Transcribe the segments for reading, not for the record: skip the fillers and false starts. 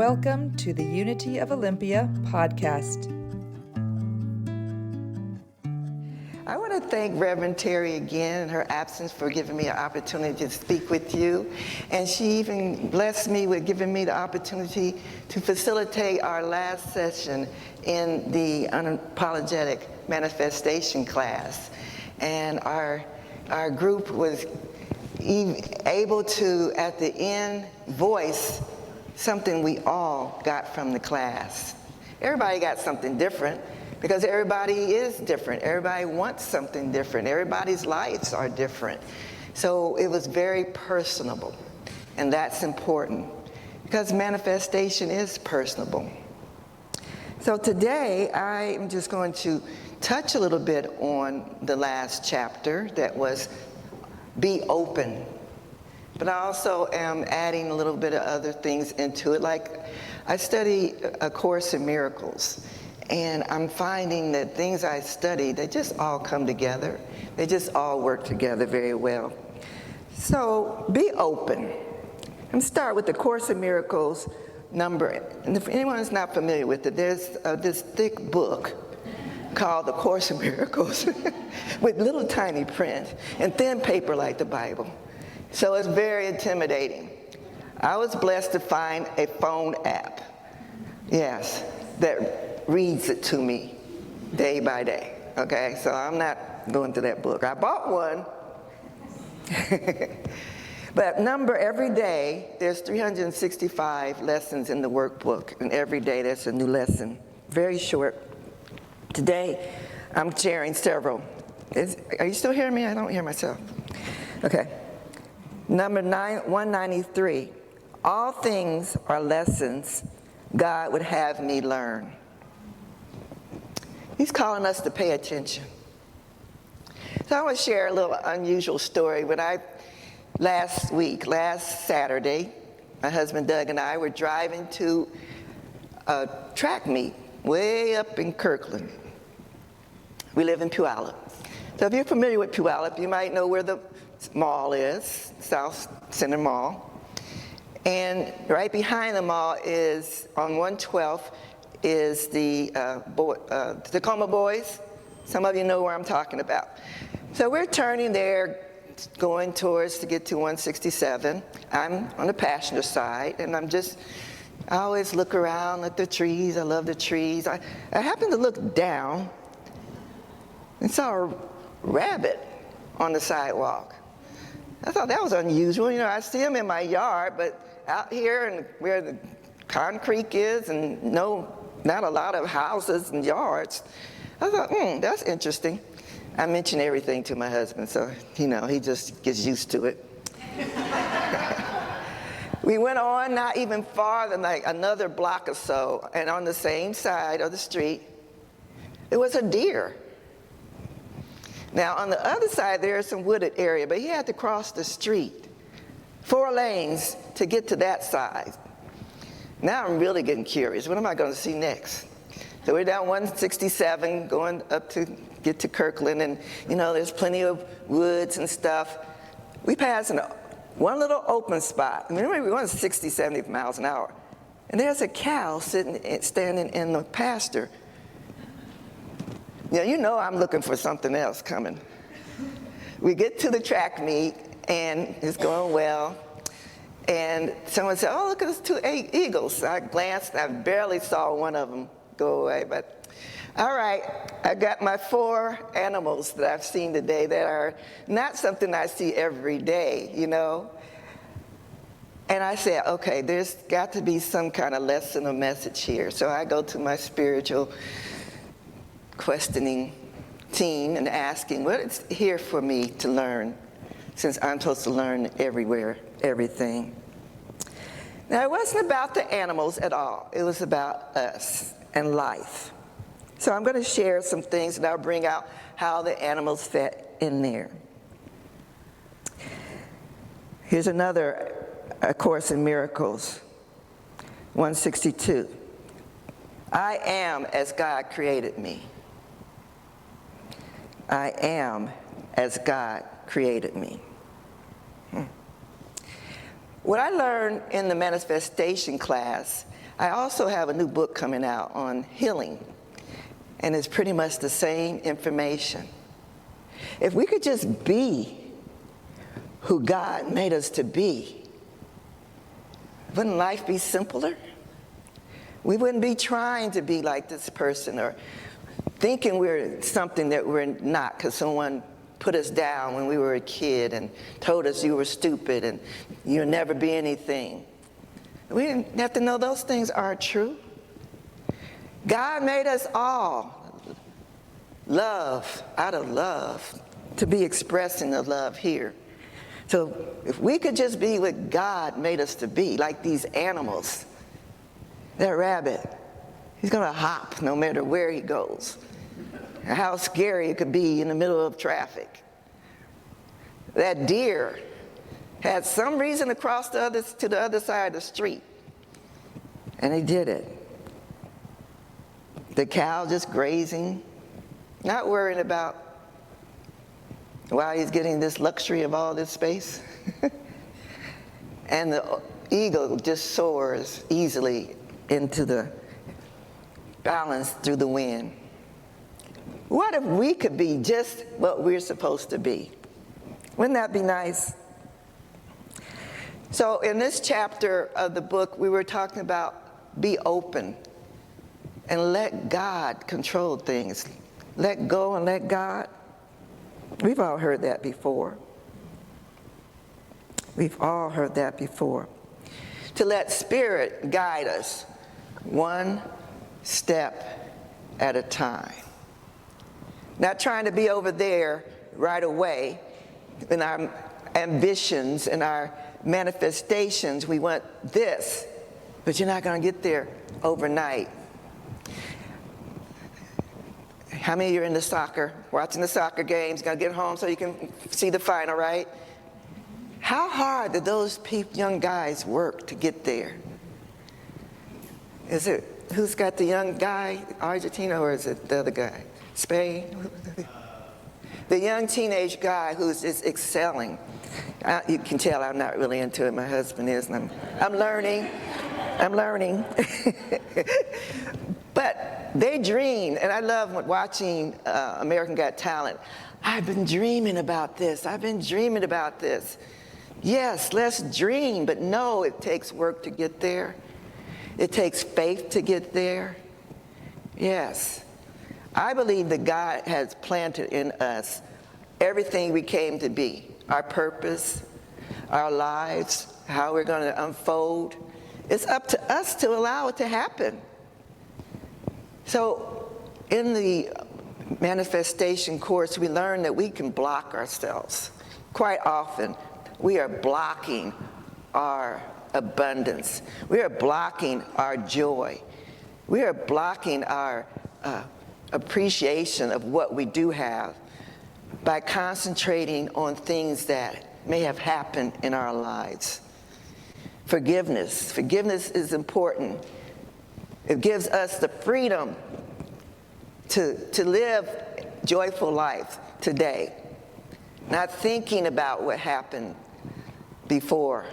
Welcome to the Unity of Olympia podcast. I want to thank Reverend Terry again in her absence for giving me an opportunity to speak with you. And she even blessed me with giving me the opportunity to facilitate our last session in the unapologetic manifestation class. And our group was able to, at the end, voice something we all got from the class. Everybody got something different because everybody is different. Everybody wants something different. Everybody's lives are different. So it was very personable, and that's important because manifestation is personable. So today I am just going to touch a little bit on the last chapter that was be open. But I also am adding a little bit of other things into it. Like I study A Course in Miracles, and I'm finding that things I study, they just all come together. They just all work together very well. So be open. I'm going to start with the Course in Miracles number. And if anyone is not familiar with it, there's this thick book called The Course in Miracles with little tiny print and thin paper like the Bible. So it's very intimidating. I was blessed to find a phone app, yes, that reads it to me day by day, okay? So I'm not going to that book. I bought one. But every day, there's 365 lessons in the workbook, and every day there's a new lesson, very short. Today, I'm sharing several. Are you still hearing me? I don't hear myself. Okay. Number 193, all things are lessons God would have me learn. He's calling us to pay attention. So I want to share a little unusual story. Last Saturday, my husband Doug and I were driving to a track meet way up in Kirkland. We live in Puyallup. So if you're familiar with Puyallup, you might know where the mall is, South Center Mall. And right behind the mall is, on 112th, is the Tacoma Boys. Some of you know where I'm talking about. So we're turning there, going towards to get to 167. I'm on the passenger side, and I always look around at the trees. I love the trees. I happened to look down and saw a rabbit on the sidewalk. I thought that was unusual. You know, I see them in my yard, but out here and where the concrete is and not a lot of houses and yards, I thought, that's interesting. I mention everything to my husband, so, he just gets used to it. We went on not even farther than like another block or so, and on the same side of the street, there was a deer. Now, on the other side, there's some wooded area, but he had to cross the street, 4 lanes, to get to that side. Now I'm really getting curious. What am I going to see next? So we're down 167, going up to get to Kirkland, and, there's plenty of woods and stuff. We passed one little open spot. Remember, we were going 60, 70 miles an hour. And there's a cow standing in the pasture. I'm looking for something else coming. We get to the track meet, and it's going well. And someone said, oh, look at those 2 eagles. I glanced, and I barely saw one of them go away. But all right, I got my 4 animals that I've seen today that are not something I see every day, And I said, okay, there's got to be some kind of lesson or message here. So I go to my spiritual questioning team and asking, what is here for me to learn, since I'm supposed to learn everywhere, everything. Now, it wasn't about the animals at all. It was about us and life. So I'm going to share some things, and I'll bring out how the animals fit in there. Here's another A Course in Miracles, 162. I am as God created me. I am as God created me. What I learned in the manifestation class, I also have a new book coming out on healing, and it's pretty much the same information. If we could just be who God made us to be, wouldn't life be simpler? We wouldn't be trying to be like this person or thinking we're something that we're not because someone put us down when we were a kid and told us you were stupid and you'll never be anything. We didn't have to know those things aren't true. God made us all love, out of love, to be expressing the love here. So if we could just be what God made us to be, like these animals, that rabbit, he's going to hop no matter where he goes. And how scary it could be in the middle of traffic. That deer had some reason to cross to the other side of the street, and he did it. The cow just grazing, not worrying about why he's getting this luxury of all this space. And the eagle just soars easily into the balance through the wind. What if we could be just what we're supposed to be? Wouldn't that be nice? So in this chapter of the book, we were talking about be open and let God control things. Let go and let God. We've all heard that before. We've all heard that before. To let Spirit guide us one step at a time. Not trying to be over there right away in our ambitions and our manifestations. We want this, but you're not going to get there overnight. How many of you are into soccer, watching the soccer games, got to get home so you can see the final, right? How hard did those young guys work to get there? Is it, who's got the young guy, Argentina, or is it the other guy? Spain? The young teenage guy who's just excelling. You can tell I'm not really into it. My husband is, and I'm learning. But they dream, and I love watching American Got Talent. I've been dreaming about this. I've been dreaming about this. Yes, let's dream, but no, it takes work to get there. It takes faith to get there. Yes. I believe that God has planted in us everything we came to be, our purpose, our lives, how we're going to unfold. It's up to us to allow it to happen. So in the manifestation course, we learn that we can block ourselves. Quite often, we are blocking our abundance. We are blocking our joy. We are blocking our appreciation of what we do have by concentrating on things that may have happened in our lives. Forgiveness. Forgiveness is important. It gives us the freedom to live joyful life today, not thinking about what happened before.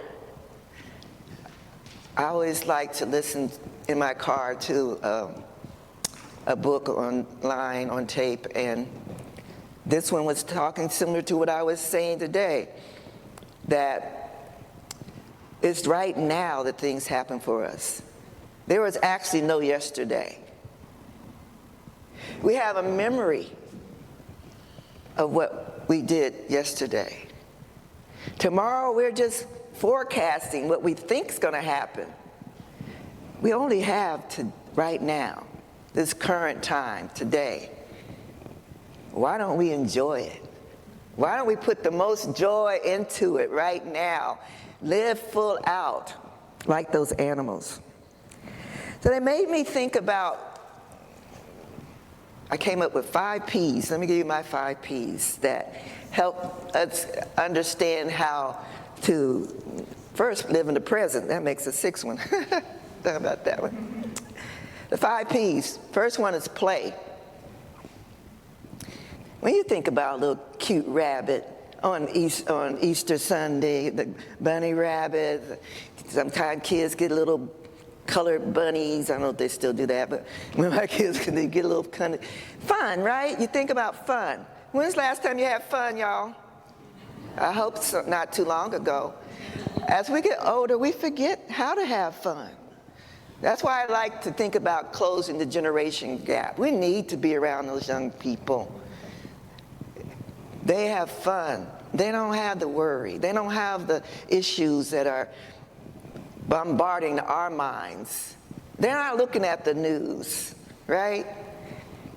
I always like to listen in my car to a book online on tape, and this one was talking similar to what I was saying today, that it's right now that things happen for us. There was actually no yesterday. We have a memory of what we did yesterday. Tomorrow we're just forecasting what we think is going to happen. We only have to right now, this current time, today. Why don't we enjoy it? Why don't we put the most joy into it right now? Live full out like those animals. So they made me think about, I came up with 5 P's. Let me give you my 5 P's that help us understand how to first live in the present. That makes a 6th one. Talk about that one. The 5 P's. First one is play. When you think about a little cute rabbit on Easter Sunday, the bunny rabbit. Sometimes kids get little colored bunnies. I don't know if they still do that, but when my kids they get a little kind of fun, right? You think about fun. When's the last time you had fun, y'all? I hope so, not too long ago. As we get older, we forget how to have fun. That's why I like to think about closing the generation gap. We need to be around those young people. They have fun. They don't have the worry. They don't have the issues that are bombarding our minds. They're not looking at the news, right?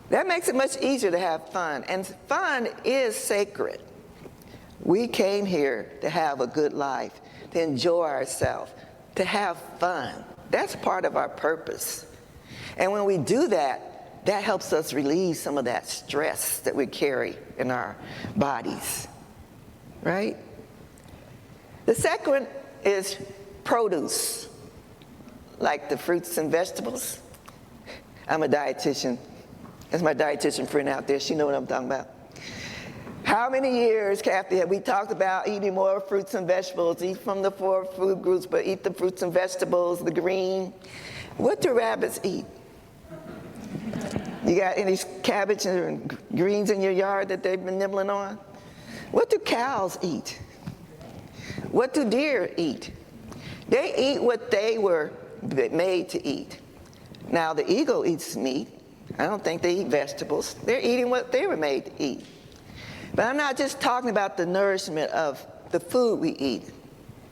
That makes it much easier to have fun. And fun is sacred. We came here to have a good life, to enjoy ourselves, to have fun. That's part of our purpose. And when we do that, that helps us relieve some of that stress that we carry in our bodies, right? The second is produce, like the fruits and vegetables. I'm a dietitian. There's my dietitian friend out there. She knows what I'm talking about. How many years, Kathy, have we talked about eating more fruits and vegetables? Eat from the 4 food groups, but eat the fruits and vegetables, the green. What do rabbits eat? You got any cabbage and greens in your yard that they've been nibbling on? What do cows eat? What do deer eat? They eat what they were made to eat. Now, the eagle eats meat. I don't think they eat vegetables. They're eating what they were made to eat. But I'm not just talking about the nourishment of the food we eat,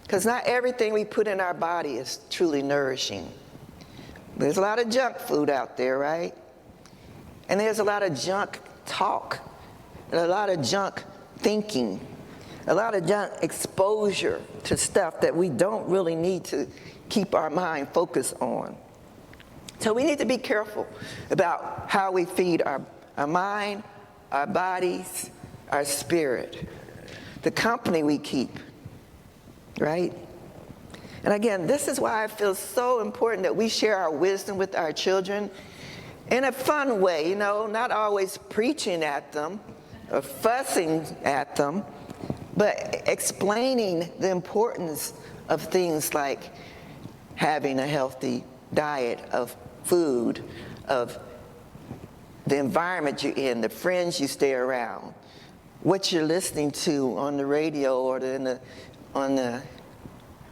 because not everything we put in our body is truly nourishing. There's a lot of junk food out there, right? And there's a lot of junk talk, and a lot of junk thinking, a lot of junk exposure to stuff that we don't really need to keep our mind focused on. So we need to be careful about how we feed our mind, our bodies, our spirit, the company we keep, right? And again, this is why I feel so important that we share our wisdom with our children in a fun way, not always preaching at them or fussing at them, but explaining the importance of things like having a healthy diet of food, of the environment you're in, the friends you stay around, what you're listening to on the radio or on the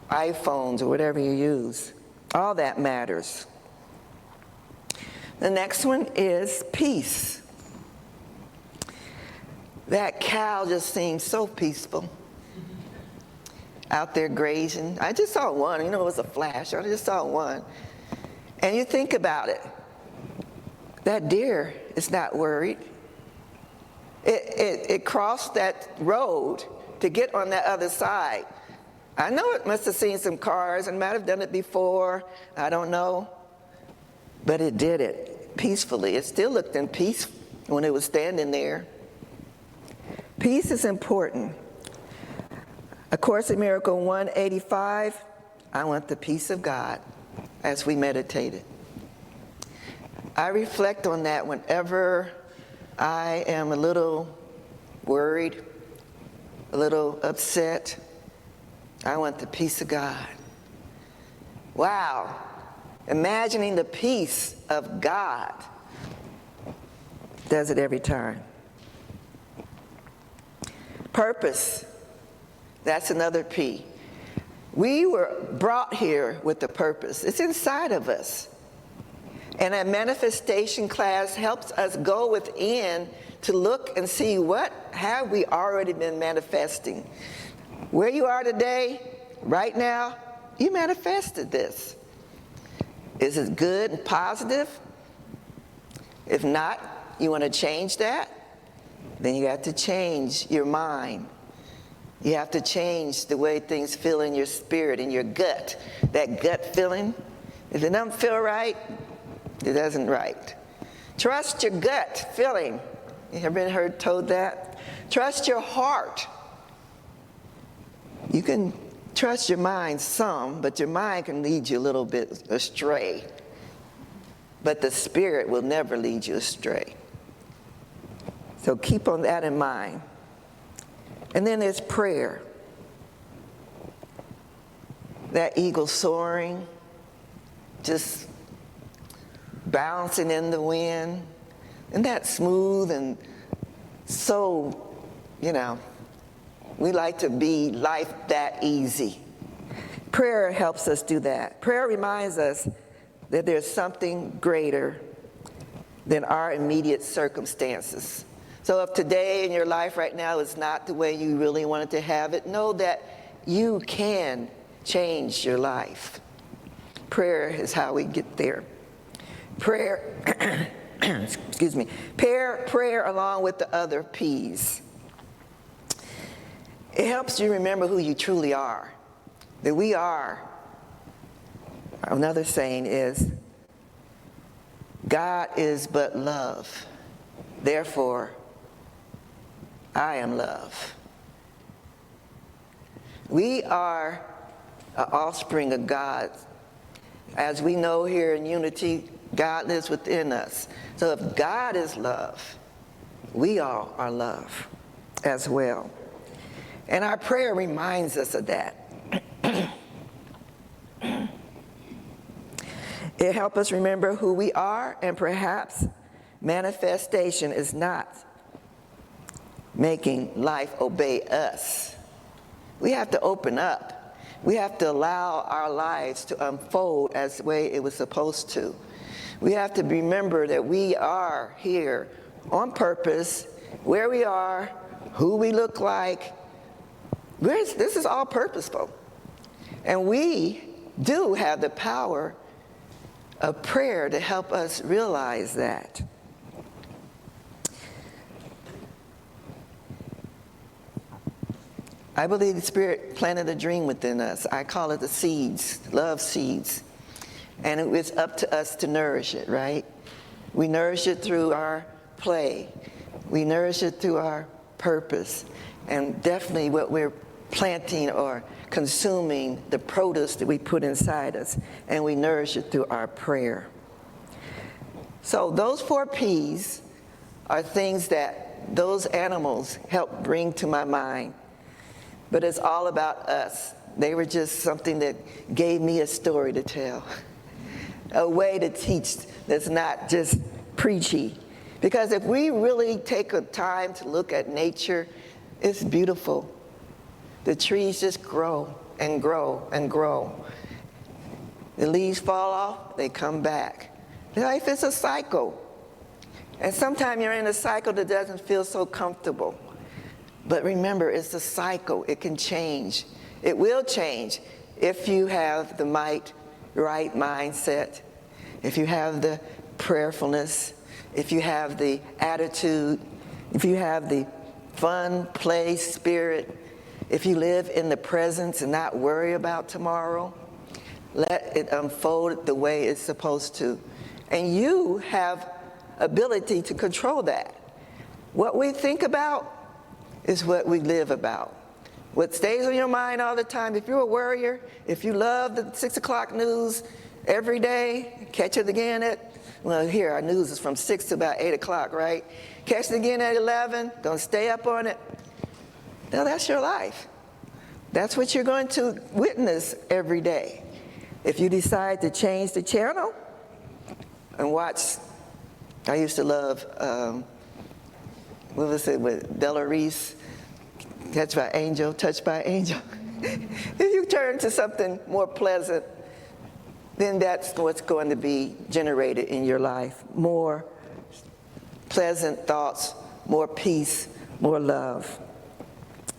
iPhones or whatever you use. All that matters. The next one is peace. That cow just seems so peaceful out there grazing. I just saw one, it was a flash. I just saw one. And you think about it. That deer is not worried. It crossed that road to get on that other side. I know it must have seen some cars and might have done it before. I don't know. But it did it peacefully. It still looked in peace when it was standing there. Peace is important. A Course in Miracle 185, I want the peace of God as we meditated. I reflect on that whenever I am a little worried, a little upset. I want the peace of God. Wow. Imagining the peace of God does it every time. Purpose. That's another P. We were brought here with a purpose. It's inside of us. And a manifestation class helps us go within to look and see what have we already been manifesting. Where you are today, right now, you manifested this. Is it good and positive? If not, you want to change that? Then you have to change your mind. You have to change the way things feel in your spirit, in your gut. That gut feeling, if it doesn't feel right, it doesn't right. Trust your gut feeling. You ever been told that? Trust your heart. You can trust your mind some, but your mind can lead you a little bit astray. But the spirit will never lead you astray. So keep on that in mind. And then there's prayer. That eagle soaring, just bouncing in the wind. Isn't that smooth and so, we like to be life that easy. Prayer helps us do that. Prayer reminds us that there's something greater than our immediate circumstances. So if today in your life right now is not the way you really wanted to have it, know that you can change your life. Prayer is how we get there. Prayer, excuse me, prayer along with the other P's. It helps you remember who you truly are. That we are, another saying is, God is but love. Therefore, I am love. We are an offspring of God. As we know here in unity, God lives within us. So if God is love, we all are love as well. And our prayer reminds us of that. It helps us remember who we are, and perhaps manifestation is not making life obey us. We have to open up. We have to allow our lives to unfold as the way it was supposed to. We have to remember that we are here on purpose, where we are, who we look like. This is all purposeful. And we do have the power of prayer to help us realize that. I believe the Spirit planted a dream within us. I call it the seeds, love seeds. And it was up to us to nourish it, right? We nourish it through our play. We nourish it through our purpose. And definitely what we're planting or consuming, the produce that we put inside us, and we nourish it through our prayer. So those 4 P's are things that those animals help bring to my mind. But it's all about us. They were just something that gave me a story to tell, a way to teach that's not just preachy. Because if we really take a time to look at nature, it's beautiful. The trees just grow and grow and grow. The leaves fall off, they come back. Life is a cycle. And sometimes you're in a cycle that doesn't feel so comfortable. But remember, it's a cycle. It can change. It will change if you have the right mindset, if you have the prayerfulness, if you have the attitude, if you have the fun, play spirit, if you live in the presence and not worry about tomorrow, let it unfold the way it's supposed to. And you have ability to control that. What we think about is what we live about. What stays on your mind all the time, if you're a worrier, if you love the 6 o'clock news every day, catch it again here our news is from 6 to about 8 o'clock, right? Catch it again at 11, gonna stay up on it. Now that's your life. That's what you're going to witness every day. If you decide to change the channel and watch, I used to love, what was it with Della Reese, Touched by Angel. If you turn to something more pleasant, then that's what's going to be generated in your life. More pleasant thoughts, more peace, more love.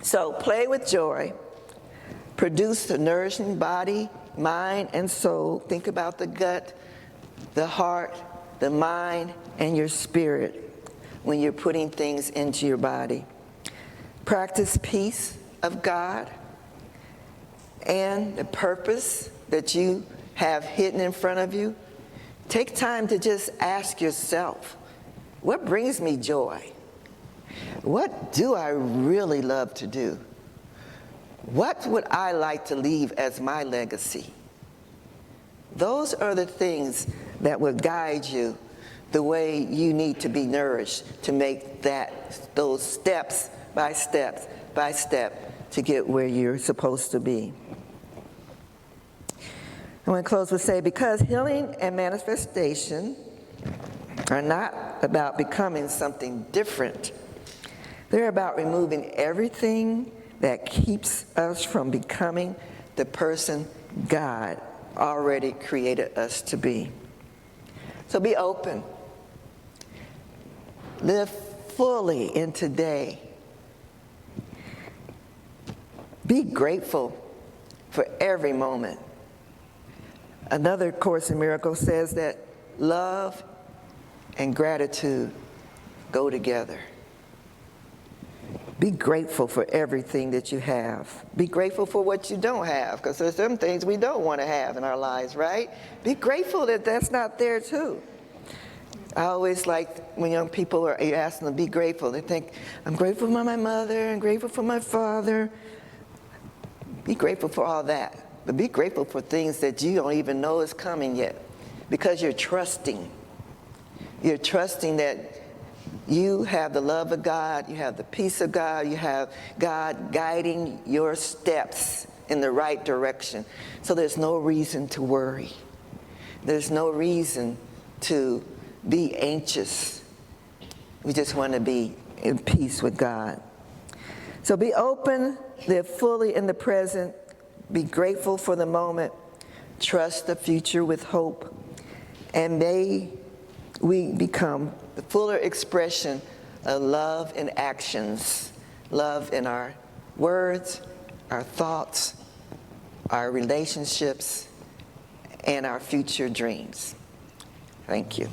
So play with joy. Produce the nourishing body, mind, and soul. Think about the gut, the heart, the mind, and your spirit when you're putting things into your body. Practice peace of God and the purpose that you have hidden in front of you. Take time to just ask yourself, what brings me joy? What do I really love to do? What would I like to leave as my legacy? Those are the things that will guide you the way you need to be nourished to make those steps by step to get where you're supposed to be. I want to close with say, because healing and manifestation are not about becoming something different. They're about removing everything that keeps us from becoming the person God already created us to be. So be open. Live fully in today. Be grateful for every moment. Another Course in Miracles says that love and gratitude go together. Be grateful for everything that you have. Be grateful for what you don't have, because there's some things we don't want to have in our lives, right? Be grateful that that's not there too. I always like when young people are, you ask them to be grateful. They think, I'm grateful for my mother, I'm grateful for my father. Be grateful for all that. But be grateful for things that you don't even know is coming yet, because you're trusting. You're trusting that you have the love of God, you have the peace of God, you have God guiding your steps in the right direction. So there's no reason to worry. There's no reason to be anxious. We just want to be in peace with God. So be open, live fully in the present, be grateful for the moment, trust the future with hope, and may we become the fuller expression of love in actions, love in our words, our thoughts, our relationships, and our future dreams. Thank you.